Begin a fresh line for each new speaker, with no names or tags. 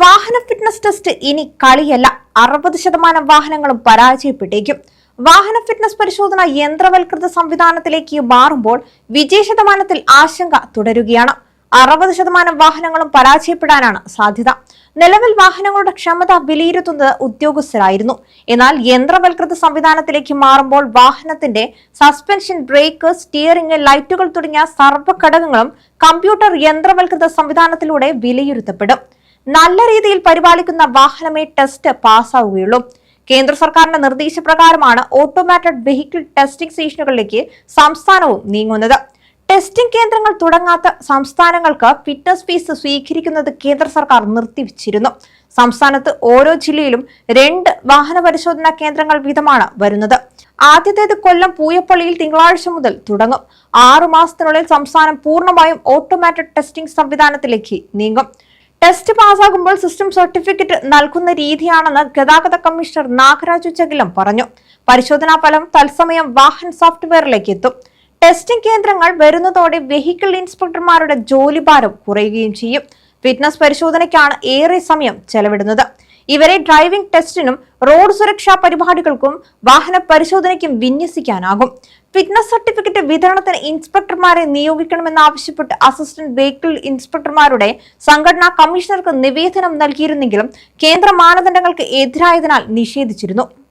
വാഹന fitness test ഇനി കളിയല്ല. 60% വാഹനങ്ങളും പരാജയപ്പെട്ടേക്കും. വാഹന ഫിറ്റ്നസ് പരിശോധന യന്ത്രവൽകൃത സംവിധാനത്തിലേക്ക് മാറുമ്പോൾ വിജയ ശതമാനത്തിൽ ആശങ്ക തുടരുകയാണ്. 60% വാഹനങ്ങളും പരാജയപ്പെടാനാണ് സാധ്യത. നിലവിൽ വാഹനങ്ങളുടെ ക്ഷമത വിലയിരുത്തുന്നത് ഉദ്യോഗസ്ഥരായിരുന്നു. എന്നാൽ യന്ത്രവൽകൃത സംവിധാനത്തിലേക്ക് മാറുമ്പോൾ വാഹനത്തിന്റെ സസ്പെൻഷൻ, ബ്രേക്ക്, സ്റ്റിയറിംഗ്, ലൈറ്റുകൾ തുടങ്ങിയ സർവ്വ ഘടകങ്ങളും കമ്പ്യൂട്ടർ യന്ത്രവൽകൃത സംവിധാനത്തിലൂടെ വിലയിരുത്തപ്പെടും. നല്ല രീതിയിൽ പരിപാലിക്കുന്ന വാഹനമേ ടെസ്റ്റ് പാസ്സാവുകയുള്ളൂ. കേന്ദ്ര സർക്കാരിന്റെ നിർദ്ദേശപ്രകാരമാണ് ഓട്ടോമാറ്റഡ് വെഹിക്കിൾ ടെസ്റ്റിംഗ് സ്റ്റേഷനുകളിലേക്ക് സംസ്ഥാനവും നീങ്ങുന്നത്. ടെസ്റ്റിംഗ് കേന്ദ്രങ്ങൾ തുടങ്ങാത്ത സംസ്ഥാനങ്ങൾക്ക് ഫിറ്റ്നസ് ഫീസ് സ്വീകരിക്കുന്നത് കേന്ദ്ര സർക്കാർ നിർത്തിവച്ചിരുന്നു. സംസ്ഥാനത്ത് ഓരോ ജില്ലയിലും 2 വാഹന പരിശോധനാ കേന്ദ്രങ്ങൾ വീതമാണ് വരുന്നത്. ആദ്യത്തേത് കൊല്ലം പൂയപ്പള്ളിയിൽ തിങ്കളാഴ്ച മുതൽ തുടങ്ങും. 6 മാസത്തിനുള്ളിൽ സംസ്ഥാനം പൂർണ്ണമായും ഓട്ടോമാറ്റഡ് ടെസ്റ്റിംഗ് സംവിധാനത്തിലേക്ക് നീങ്ങും. ടെസ്റ്റ് പാസ്സാകുമ്പോൾ സിസ്റ്റം സർട്ടിഫിക്കറ്റ് നൽകുന്ന രീതിയാണെന്ന് ഗതാഗത കമ്മീഷണർ നാഗരാജു ചകിലം പറഞ്ഞു. പരിശോധനാ ഫലം തത്സമയം വാഹന സോഫ്റ്റ്വെയറിലേക്ക് എത്തും. ടെസ്റ്റിംഗ് കേന്ദ്രങ്ങൾ വരുന്നതോടെ വെഹിക്കിൾ ഇൻസ്പെക്ടർമാരുടെ ജോലിഭാരം കുറയുകയും ചെയ്യും. ഫിറ്റ്നസ് പരിശോധനയ്ക്കാണ് ഏറെ സമയം ചെലവിടുന്നത്. ഇവരെ ഡ്രൈവിംഗ് ടെസ്റ്റിനും റോഡ് സുരക്ഷാ പരിപാടികൾക്കും വാഹന പരിശോധനയ്ക്കും വിന്യസിക്കാനാകും. ഫിറ്റ്നസ് സർട്ടിഫിക്കറ്റ് വിതരണത്തിന് ഇൻസ്പെക്ടർമാരെ നിയോഗിക്കണമെന്നാവശ്യപ്പെട്ട് അസിസ്റ്റന്റ് വെഹിക്കിൾ ഇൻസ്പെക്ടർമാരുടെ സംഘടന കമ്മീഷണർക്ക് നിവേദനം നൽകിയിരുന്നെങ്കിലും കേന്ദ്ര മാനദണ്ഡങ്ങൾക്ക് എതിരായതിനാൽ നിഷേധിച്ചിരുന്നു.